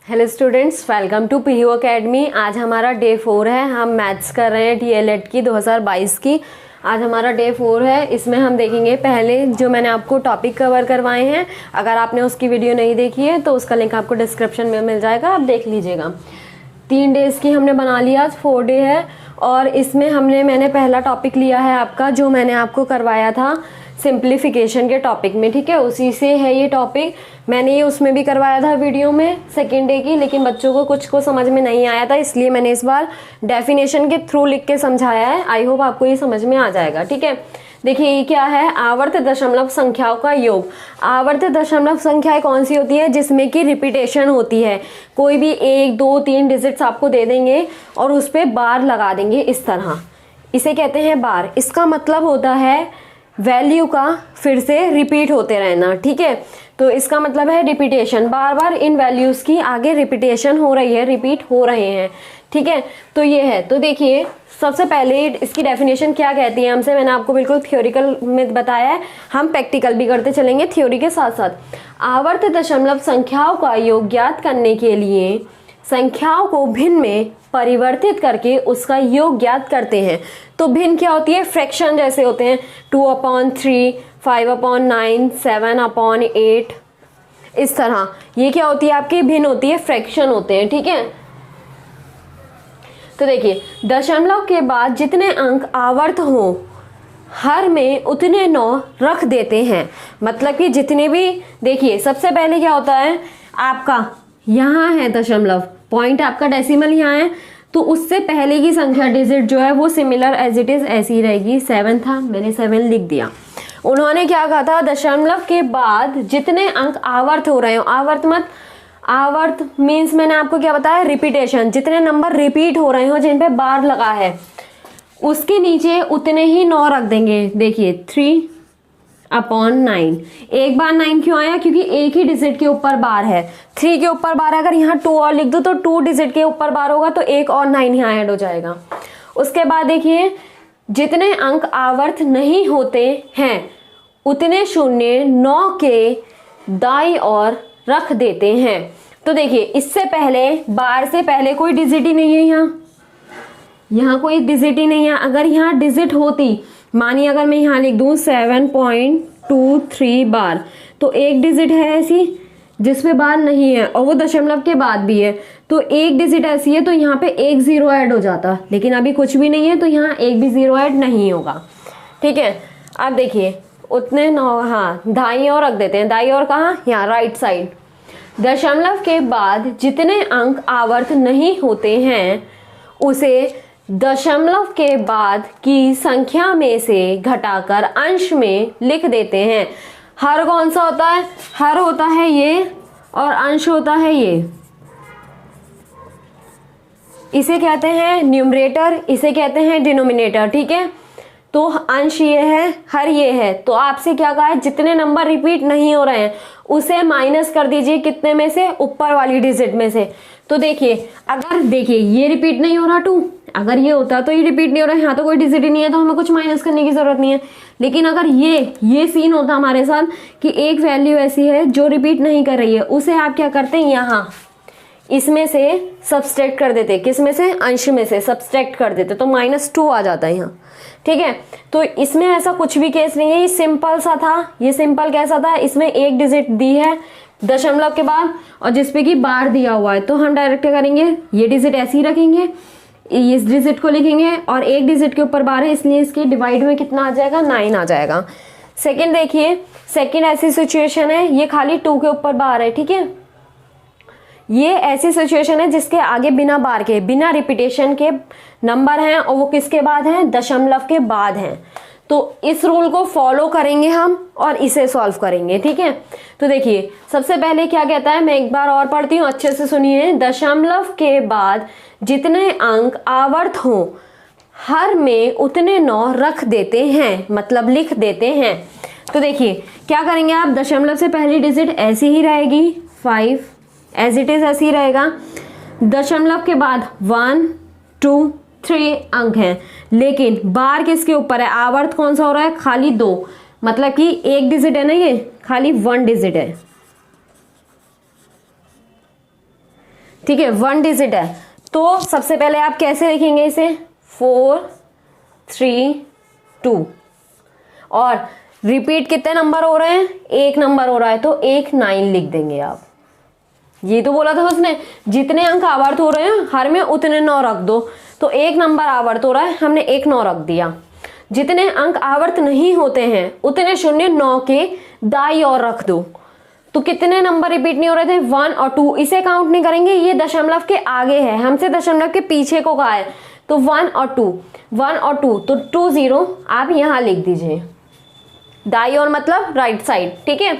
Hello students, welcome to PU academy. आज हमारा day 4 है। हम मैथ्स कर रहे हैं डीएलएड की 2022 की। आज हमारा डे 4 है। इसमें हम देखेंगे पहले जो मैंने आपको टॉपिक कवर करवाए हैं। अगर आपने उसकी वीडियो नहीं देखी है तो उसका लिंक आपको डिस्क्रिप्शन में मिल जाएगा, आप देख लीजिएगा। 3 डेज़ की हमने बना लिया, आज 4 डे है। और इसमें मैंने पहला टॉपिक लिया है आपका, जो मैंने आपको करवाया था सिंप्लीफिकेशन के टॉपिक में, ठीक है। उसी से है ये टॉपिक। मैंने ये उसमें भी करवाया था वीडियो में सेकेंड डे की, लेकिन बच्चों को कुछ को समझ में नहीं आया था, इसलिए मैंने इस बार डेफिनेशन के थ्रू लिख के समझाया है। आई होप आपको ये समझ में आ जाएगा, ठीक है। देखिए ये क्या है, आवर्त दशमलव संख्याओं का योग। आवर्त दशमलव संख्याएं कौन सी होती है? जिसमें कि रिपीटेशन होती है। कोई भी 1, 2, 3 डिजिट्स आपको दे देंगे और उस पर बार लगा देंगे इस तरह, इसे कहते हैं बार। इसका मतलब होता है वैल्यू का फिर से रिपीट होते रहना, ठीक है। तो इसका मतलब है रिपीटेशन, बार बार इन वैल्यूज की आगे रिपीटेशन हो रही है, रिपीट हो रहे हैं, ठीक है। तो ये है। तो देखिए सबसे पहले इसकी डेफिनेशन क्या कहती है हमसे, मैंने आपको बिल्कुल थ्योरिकल में बताया है, हम प्रैक्टिकल भी करते चलेंगे थ्योरी के साथ साथ। आवर्त दशमलव संख्याओं का योग ज्ञात करने के लिए संख्याओं को भिन्न में परिवर्तित करके उसका योग ज्ञात करते हैं। तो भिन्न क्या होती है? फ्रैक्शन जैसे होते हैं, 2/3, 5/9, 7/8, इस तरह। ये क्या होती है आपकी? भिन्न होती है, फ्रैक्शन होते हैं, ठीक है। तो देखिए दशमलव के बाद जितने अंक आवर्त हो हर में उतने 9 रख देते हैं। मतलब कि जितने भी, देखिए सबसे पहले क्या होता है आपका, यहाँ है दशमलव, पॉइंट आपका डेसिमल यहाँ है, तो उससे पहले की संख्या डिजिट जो है वो सिमिलर एज इट इज ऐसी रहेगी। 7 था, मैंने 7 लिख दिया। उन्होंने क्या कहा था? दशमलव के बाद जितने अंक आवर्त हो रहे हो, आवर्त मीन्स मैंने आपको क्या बताया? रिपीटेशन। जितने नंबर रिपीट हो रहे हो जिन पे बार लगा है, उसके नीचे उतने ही 9 रख देंगे। देखिए 3/9। एक बार 9 क्यों आया? क्योंकि एक ही डिजिट के ऊपर बार है। 3 के ऊपर बार है, अगर यहाँ 2 और लिख दो तो 2 डिजिट के ऊपर बार होगा, तो एक और 9 यहाँ ऐड हो जाएगा। उसके बाद देखिए जितने अंक आवर्त नहीं होते हैं उतने शून्य 9 के दाईं ओर रख देते हैं। तो देखिए इससे पहले, बार से पहले कोई डिजिट ही नहीं है, यहाँ कोई डिजिट ही नहीं है। अगर यहाँ डिजिट होती, मानिए अगर मैं यहाँ लिख दूँ 7.23 बार, तो एक डिजिट है ऐसी जिसपे बार नहीं है और वो दशमलव के बाद भी है, तो एक डिजिट ऐसी है, तो यहाँ पे एक 0 ऐड हो जाता। लेकिन अभी कुछ भी नहीं है, तो यहाँ एक भी 0 ऐड नहीं होगा, ठीक है। अब देखिए उतने 9, हाँ दाईं ओर रख देते हैं। दाईं ओर कहाँ? यहाँ राइट साइड। दशमलव के बाद जितने अंक आवर्त नहीं होते हैं उसे दशमलव के बाद की संख्या में से घटाकर अंश में लिख देते हैं। हर कौन सा होता है? हर होता है ये, और अंश होता है ये। इसे कहते हैं न्यूमरेटर, इसे कहते हैं डिनोमिनेटर, ठीक है। तो अंश ये है, हर ये है। तो आपसे क्या कहा है? जितने नंबर रिपीट नहीं हो रहे हैं उसे माइनस कर दीजिए, कितने में से? ऊपर वाली डिजिट में से। तो देखिए अगर देखिए ये रिपीट नहीं हो रहा 2, अगर ये होता तो ये रिपीट नहीं हो रहा है, यहाँ तो कोई डिजिट ही नहीं है, तो हमें कुछ माइनस करने की जरूरत नहीं है। लेकिन अगर ये सीन होता हमारे साथ कि एक वैल्यू ऐसी है जो रिपीट नहीं कर रही है, उसे आप क्या करते हैं? यहाँ इसमें से सब्सट्रैक्ट कर देते। किस में से? अंश में से सब्सट्रैक्ट कर देते, तो -2 आ जाता है यहाँ, ठीक है। तो इसमें ऐसा कुछ भी केस नहीं है, ये सिंपल सा था। ये सिंपल कैसा था? इसमें एक डिजिट दी है दशमलव के बाद और जिसपे कि बार दिया हुआ है, तो हम डायरेक्ट क्या करेंगे? ये डिजिट ऐसे ही रखेंगे, इस डिजिट को लिखेंगे और एक डिजिट के ऊपर बार है, इसलिए इसके डिवाइड में कितना आ जाएगा? 9 आ जाएगा। सेकंड देखिए, सेकंड ऐसी सिचुएशन है, ये खाली 2 के ऊपर बार है, ठीक है। ये ऐसी सिचुएशन है जिसके आगे बिना बार के, बिना रिपीटेशन के नंबर हैं और वो किसके बाद हैं? दशमलव के बाद हैं। तो इस रूल को फॉलो करेंगे हम और इसे सॉल्व करेंगे, ठीक है। तो देखिए सबसे पहले क्या कहता है, मैं एक बार और पढ़ती हूँ, अच्छे से सुनिए। दशमलव के बाद जितने अंक आवर्त हो हर में उतने 9 रख देते हैं, मतलब लिख देते हैं। तो देखिए क्या करेंगे आप? दशमलव से पहली डिजिट ऐसी ही रहेगी, 5 एज इट इज ऐसी रहेगा। दशमलव के बाद 1, 2, 3 अंक हैं, लेकिन बार किसके ऊपर है? आवर्त कौन सा हो रहा है? खाली 2, मतलब कि एक डिजिट है ना, ये खाली 1 डिजिट है। ठीक है, 1 डिजिट है। तो सबसे पहले आप कैसे लिखेंगे इसे, 4 3 2, और रिपीट कितने नंबर हो रहे हैं, 1 नंबर हो रहा है तो 1 9 लिख देंगे आप। ये तो बोला था उसने जितने अंक आवर्त हो रहे हैं हर में उतने 9 रख दो, तो 1 नंबर आवर्त हो रहा है, हमने 1 9 रख दिया। जितने अंक आवर्त नहीं होते हैं उतने शून्य 9 के दाई और रख दो। तो कितने नंबर रिपीट नहीं हो रहे थे, 1 और 2, इसे काउंट नहीं करेंगे, ये दशमलव के आगे है, हमसे दशमलव के पीछे को कहा है, तो 1 और 2, 1 और 2, तो 2 0 आप यहां लिख दीजिए, दाई और मतलब राइट साइड। ठीक है,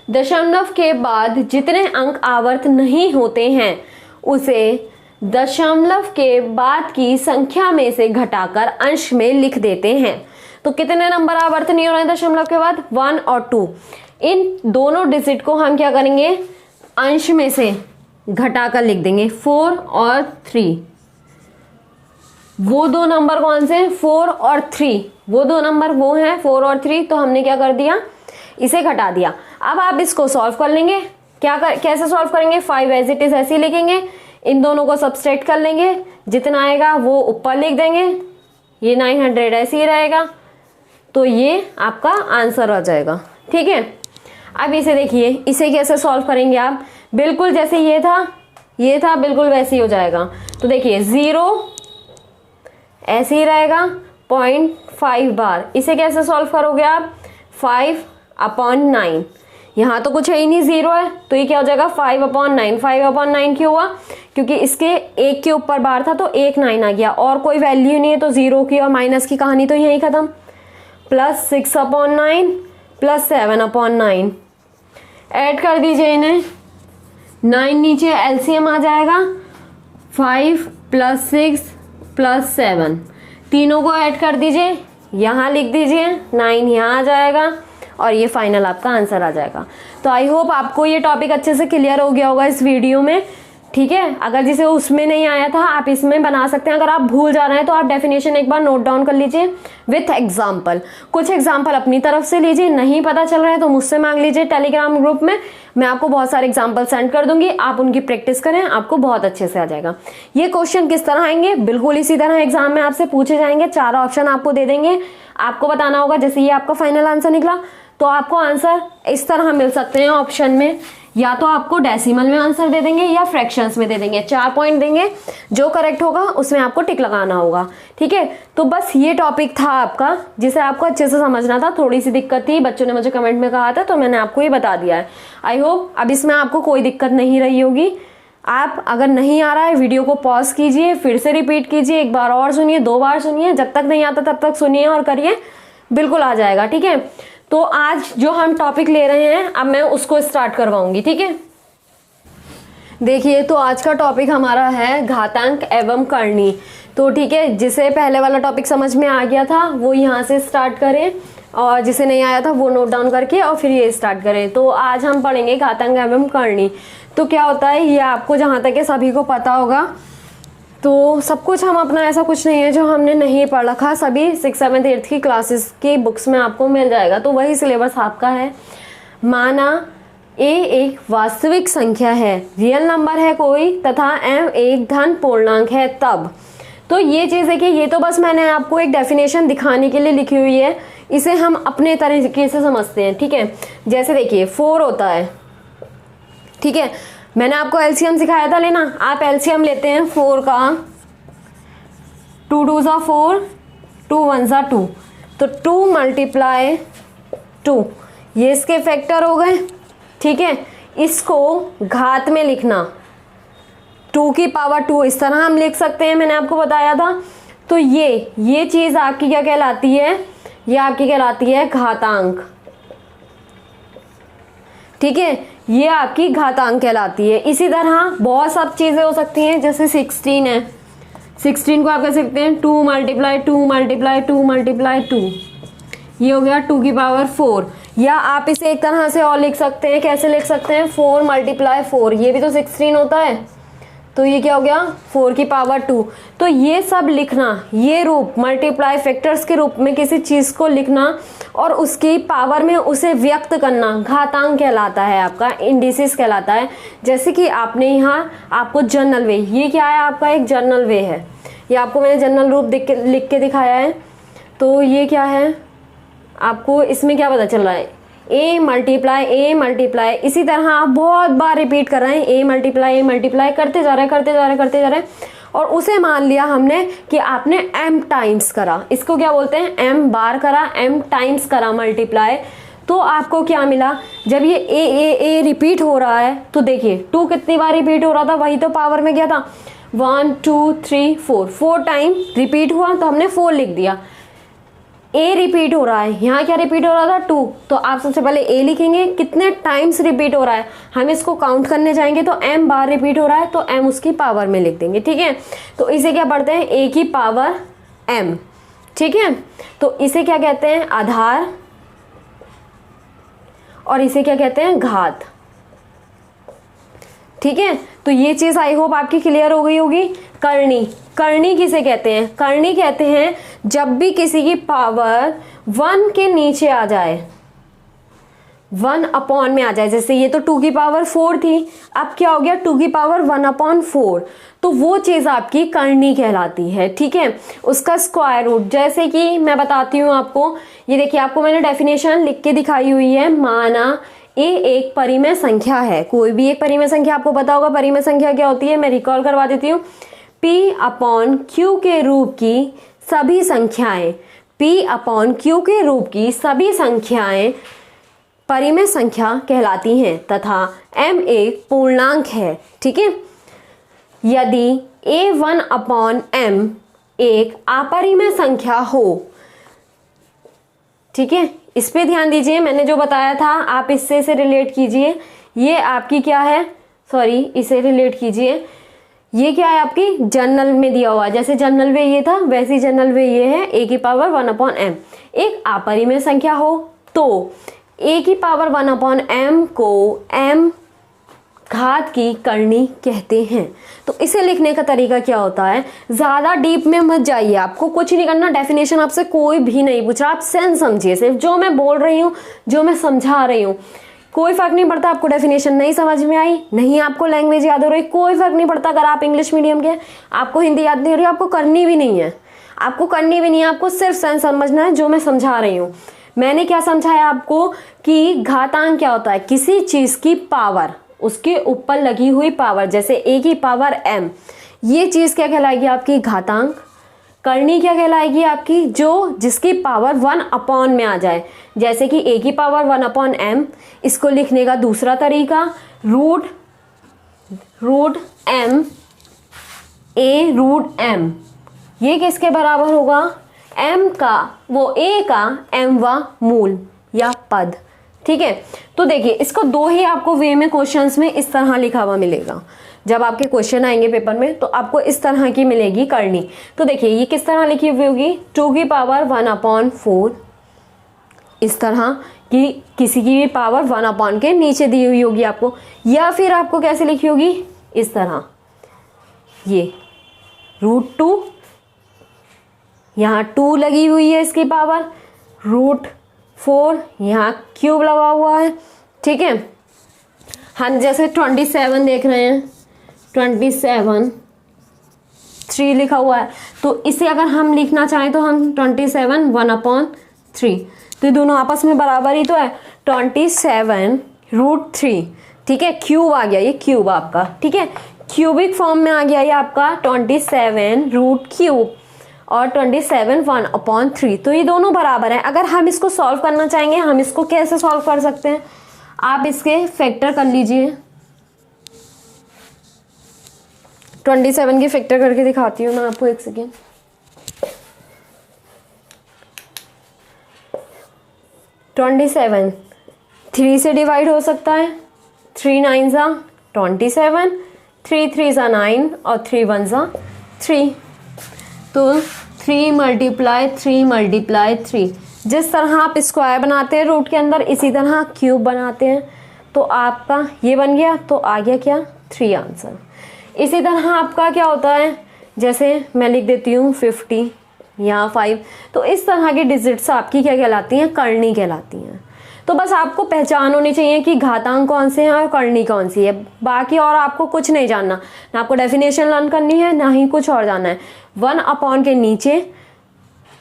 दशमलव के बाद जितने अंक आवर्त नहीं होते हैं उसे दशमलव के बाद की संख्या में से घटाकर अंश में लिख देते हैं। तो कितने नंबर आवर्त नहीं हो रहे हैं दशमलव के बाद, 1 और 2, इन दोनों डिजिट को हम क्या करेंगे, अंश में से घटाकर लिख देंगे, 4 और 3। वो दो नंबर कौन से, 4 और 3, वो दो नंबर वो हैं 4 और 3, तो हमने क्या कर दिया, इसे घटा दिया। अब आप इसको सॉल्व कर लेंगे, कैसे सॉल्व करेंगे, 5 एज इट इज ऐसे ही लिखेंगे, इन दोनों को सब्सट्रैक्ट कर लेंगे, जितना आएगा वो ऊपर लिख देंगे, ये 900 ऐसे ही रहेगा, तो ये आपका आंसर आ जाएगा। ठीक है, अब इसे देखिए, इसे कैसे सॉल्व करेंगे आप, बिल्कुल जैसे ये था बिल्कुल वैसे ही हो जाएगा। तो देखिए 0 ऐसे ही रहेगा, 0.5 बार, इसे कैसे सॉल्व करोगे आप, 5/9, यहाँ तो कुछ है ही नहीं, 0 है, तो ये क्या हो जाएगा 5/9। 5/9 क्यों हुआ, क्योंकि इसके 1 के ऊपर बार था तो 1 9 आ गया, और कोई वैल्यू नहीं है तो 0 की और माइनस की कहानी तो यहीं खत्म। प्लस 6/9 प्लस 7/9, ऐड कर दीजिए इन्हें, 9 नीचे एलसीएम आ जाएगा, 5 + 6 + 7, तीनों को ऐड कर दीजिए, यहाँ लिख दीजिए, 9 यहाँ आ जाएगा, और ये फाइनल आपका आंसर आ जाएगा। तो आई होप आपको ये टॉपिक अच्छे से क्लियर हो गया होगा इस वीडियो में। ठीक है, अगर जिसे उसमें नहीं आया था आप इसमें बना सकते हैं, अगर आप भूल जा रहे हैं तो आप डेफिनेशन एक बार नोट डाउन कर लीजिए विथ एग्जाम्पल, कुछ एग्जाम्पल अपनी तरफ से लीजिए, नहीं पता चल रहा है तो मुझसे मांग लीजिए टेलीग्राम ग्रुप में, मैं आपको बहुत सारे एग्जाम्पल सेंड कर दूंगी, आप उनकी प्रैक्टिस करें, आपको बहुत अच्छे से आ जाएगा। ये क्वेश्चन किस तरह आएंगे, बिल्कुल इसी तरह एग्जाम में आपसे पूछे जाएंगे, 4 ऑप्शन आपको दे देंगे, आपको बताना होगा, जैसे ये आपका फाइनल आंसर निकला तो आपको आंसर इस तरह मिल सकते हैं ऑप्शन में, या तो आपको डेसिमल में आंसर दे देंगे या फ्रैक्शंस में दे देंगे, 4 पॉइंट देंगे, जो करेक्ट होगा उसमें आपको टिक लगाना होगा। ठीक है, तो बस ये टॉपिक था आपका जिसे आपको अच्छे से समझना था, थोड़ी सी दिक्कत थी, बच्चों ने मुझे कमेंट में कहा था तो मैंने आपको ये बता दिया है। आई होप अब इसमें आपको कोई दिक्कत नहीं रही होगी। आप अगर नहीं आ रहा है वीडियो को पॉज कीजिए, फिर से रिपीट कीजिए, एक बार और सुनिए, 2 बार सुनिए, जब तक नहीं आता तब तक सुनिए और करिए, बिल्कुल आ जाएगा। ठीक है, तो आज जो हम टॉपिक ले रहे हैं अब मैं उसको स्टार्ट करवाऊंगी। ठीक है, देखिए तो आज का टॉपिक हमारा है घातांक एवं करनी। तो ठीक है, जिसे पहले वाला टॉपिक समझ में आ गया था वो यहाँ से स्टार्ट करें, और जिसे नहीं आया था वो नोट डाउन करके और फिर ये स्टार्ट करें। तो आज हम पढ़ेंगे घातांक एवं करनी। तो क्या होता है ये आपको जहाँ तक है सभी को पता होगा, तो सब कुछ हम अपना ऐसा कुछ नहीं है जो हमने नहीं पढ़ रखा, सभी 6th 7th 8th की क्लासेस की बुक्स में आपको मिल जाएगा। तो वही सिलेबस आपका है। माना ए एक वास्तविक संख्या है, रियल नंबर है कोई, तथा एम एक धन पूर्णांक है तब। तो ये चीज़ है कि ये तो बस मैंने आपको एक डेफिनेशन दिखाने के लिए लिखी हुई है, इसे हम अपने तरीके से समझते हैं। ठीक है, जैसे देखिए 4 होता है, ठीक है, मैंने आपको एलसीएम सिखाया था लेना, आप एलसीएम लेते हैं 4 का, 2 2 = 4, 2 1 = 2, तो 2 × 2 ये इसके फैक्टर हो गए। ठीक है, इसको घात में लिखना, 2 की पावर 2 इस तरह हम लिख सकते हैं, मैंने आपको बताया था। तो ये चीज़ आपकी क्या कहलाती है, ये आपकी कहलाती है घातांक। ठीक है, ये आपकी घातांक कहलाती है। इसी तरह बहुत सब चीज़ें हो सकती हैं, जैसे 16 है, 16 को आप कह सकते हैं 2 × 2 × 2 × 2, ये हो गया 2 की पावर 4। या आप इसे एक तरह से और लिख सकते हैं, कैसे लिख सकते हैं, 4 × 4, ये भी तो 16 होता है, तो ये क्या हो गया 4 की पावर 2। तो ये सब लिखना, ये रूप मल्टीप्लाई फैक्टर्स के रूप में किसी चीज़ को लिखना और उसकी पावर में उसे व्यक्त करना घातांक कहलाता है, आपका इंडिसेस कहलाता है। जैसे कि आपने यहाँ आपको जनरल वे, ये क्या है आपका एक जनरल वे है, ये आपको मैंने जनरल रूप लिख के दिखाया है। तो ये क्या है आपको इसमें क्या पता चल रहा है, ए मल्टीप्लाई, इसी तरह आप बहुत बार रिपीट कर रहे हैं, ए मल्टीप्लाई करते जा रहे हैं और उसे मान लिया हमने कि आपने m टाइम्स करा। इसको क्या बोलते हैं, m बार करा, m टाइम्स करा मल्टीप्लाई। तो आपको क्या मिला, जब ये ए रिपीट हो रहा है तो देखिए 2 कितनी बार रिपीट हो रहा था, वही तो पावर में गया था 1 2 3 4 टाइम रिपीट हुआ तो हमने 4 लिख दिया। ए रिपीट हो रहा है, यहाँ क्या रिपीट हो रहा था 2, तो आप सबसे पहले ए लिखेंगे कितने टाइम्स रिपीट हो रहा है, हम इसको काउंट करने जाएंगे तो m बार रिपीट हो रहा है तो m उसकी पावर में लिख देंगे, ठीक है। तो इसे क्या पढ़ते हैं, a की पावर m, ठीक है। तो इसे क्या कहते हैं, आधार, और इसे क्या कहते हैं, घात, ठीक है। तो ये चीज आई होप आपकी क्लियर हो गई होगी। करनी किसे कहते हैं, करनी कहते हैं जब भी किसी की पावर 1 के नीचे आ जाए, 1 अपॉन में आ जाए। जैसे ये तो 2 की पावर 4 थी, अब क्या हो गया 2 की पावर 1/4, तो वो चीज आपकी करनी कहलाती है, ठीक है। उसका स्क्वायर रूट, जैसे कि मैं बताती हूँ आपको, ये देखिए आपको मैंने डेफिनेशन लिख के दिखाई हुई है। माना ए एक परिमेय संख्या है, कोई भी एक परिमेय संख्या, आपको पता होगा परिमेय संख्या क्या होती है, मैं रिकॉल करवा देती हूँ। P/Q के रूप की सभी संख्याएं, P/Q के रूप की सभी संख्याएं परिमेय संख्या कहलाती हैं तथा m एक पूर्णांक है, ठीक है। यदि A1/m एक अपरिमेय संख्या हो, ठीक है, इस पे ध्यान दीजिए, मैंने जो बताया था आप इससे इसे रिलेट कीजिए। ये आपकी क्या है, सॉरी इसे रिलेट कीजिए, ये क्या है आपकी जनरल में दिया हुआ, जैसे जनरल वे ये था वैसे जनरल वे ये है, a की पावर 1/m एक अपरिमेय संख्या हो तो a की पावर 1/m को m घात की करनी कहते हैं। तो इसे लिखने का तरीका क्या होता है, ज्यादा डीप में मत जाइए, आपको कुछ नहीं करना, डेफिनेशन आपसे कोई भी नहीं पूछ रहा, आप सेंस समझिए, सिर्फ जो मैं बोल रही हूँ, जो मैं समझा रही हूँ, कोई फर्क नहीं पड़ता आपको डेफिनेशन नहीं समझ में आई, नहीं आपको लैंग्वेज याद हो रही, कोई फर्क नहीं पड़ता। अगर आप इंग्लिश मीडियम के, आपको हिंदी याद नहीं हो रही, आपको करनी भी नहीं है, आपको सिर्फ सेंस समझना है जो मैं समझा रही हूँ। मैंने क्या समझाया आपको कि घातांक क्या होता है, किसी चीज की पावर, उसके ऊपर लगी हुई पावर, जैसे a की पावर m, ये चीज क्या कहलाएगी आपकी घातांक। करनी क्या कहलाएगी आपकी, जो जिसकी पावर 1/, में आ जाए, जैसे कि a की पावर 1/m। इसको लिखने का दूसरा तरीका रूट m, a√m, ये किसके बराबर होगा, m का, वो a का mवां मूल या पद, ठीक है। तो देखिए इसको दो ही आपको वे में क्वेश्चंस में इस तरह लिखा हुआ मिलेगा, जब आपके क्वेश्चन आएंगे पेपर में तो आपको इस तरह की मिलेगी करनी। तो देखिए ये किस तरह लिखी हुई होगी, 2 की पावर 1/4, इस तरह कि किसी की भी पावर 1/ के नीचे दी हुई होगी आपको, या फिर आपको कैसे लिखी होगी इस तरह, ये √2, यहाँ 2 लगी हुई है इसकी पावर, √4 यहाँ क्यूब लगा हुआ है, ठीक है। हम जैसे 27 देख रहे हैं, 27 3 लिखा हुआ है, तो इसे अगर हम लिखना चाहें तो हम 27 1/3, तो ये दोनों आपस में बराबर ही तो है, 27√3, ठीक है। क्यूब आ गया, ये क्यूब आपका, ठीक है, क्यूबिक फॉर्म में आ गया ये आपका 27√3 और 27 1/3, तो ये दोनों बराबर है। अगर हम इसको सॉल्व करना चाहेंगे, हम इसको कैसे सॉल्व कर सकते हैं, आप इसके फैक्टर कर लीजिए, 27 की फैक्टर करके दिखाती हूँ मैं आपको, एक सेकेंड। 27 3 से डिवाइड हो सकता है, 3 9 ज़ा 27, 3 3 ज़ा 9 और 3 1 ज़ा 3, तो 3 × 3 जिस तरह आप स्क्वायर बनाते हैं रूट के अंदर, इसी तरह क्यूब बनाते हैं। तो आपका ये बन गया, तो आ गया क्या 3 आंसर। इसी तरह आपका क्या होता है, जैसे मैं लिख देती हूँ 50 यहाँ 5, तो इस तरह की डिजिट्स आपकी क्या कहलाती हैं, करनी कहलाती हैं। तो बस आपको पहचान होनी चाहिए कि घातांक कौन से हैं और करनी कौन सी है, बाकी और आपको कुछ नहीं जानना, ना आपको डेफिनेशन लर्न करनी है ना ही कुछ और जानना है। 1 के नीचे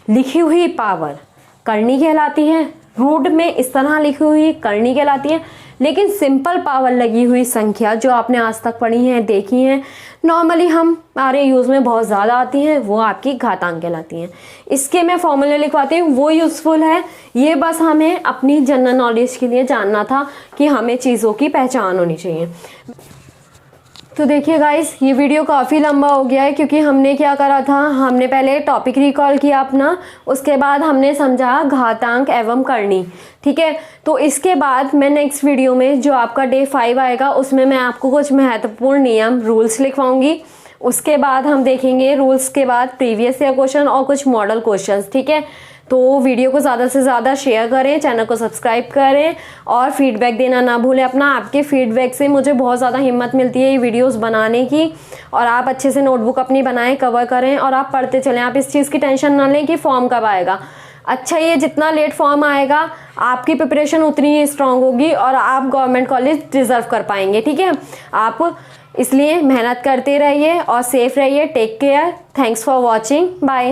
लिखी हुई पावर करनी कहलाती है, रूट में इस तरह लिखी हुई करनी कहलाती है, लेकिन सिंपल पावर लगी हुई संख्या जो आपने आज तक पढ़ी हैं, देखी हैं, नॉर्मली हमारे यूज़ में बहुत ज़्यादा आती हैं, वो आपकी घातांक कहलाती हैं। इसके मैं फॉर्मूले लिखवाती हूँ, वो यूज़फुल है, ये बस हमें अपनी जनरल नॉलेज के लिए जानना था कि हमें चीज़ों की पहचान होनी चाहिए। तो देखिए गाइस, ये वीडियो काफ़ी लंबा हो गया है, क्योंकि हमने क्या करा था, हमने पहले टॉपिक रिकॉल किया अपना, उसके बाद हमने समझा घातांक एवं करनी, ठीक है। तो इसके बाद मैं नेक्स्ट वीडियो में जो आपका डे 5 आएगा, उसमें मैं आपको कुछ महत्वपूर्ण नियम रूल्स लिखवाऊंगी। उसके बाद हम देखेंगे रूल्स के बाद प्रीवियस ईयर क्वेश्चन और कुछ मॉडल क्वेश्चंस, ठीक है। तो वीडियो को ज़्यादा से ज़्यादा शेयर करें, चैनल को सब्सक्राइब करें और फीडबैक देना ना भूलें अपना। आपके फीडबैक से मुझे बहुत ज़्यादा हिम्मत मिलती है ये वीडियोस बनाने की, और आप अच्छे से नोटबुक अपनी बनाएं, कवर करें और आप पढ़ते चलें। आप इस चीज़ की टेंशन ना लें कि फॉर्म कब आएगा। अच्छा, ये जितना लेट फॉर्म आएगा आपकी प्रिपरेशन उतनी ही स्ट्रांग होगी और आप गवर्नमेंट कॉलेज डिजर्व कर पाएंगे, ठीक है। आप इसलिए मेहनत करते रहिए और सेफ रहिए। Take care, thanks for watching, bye.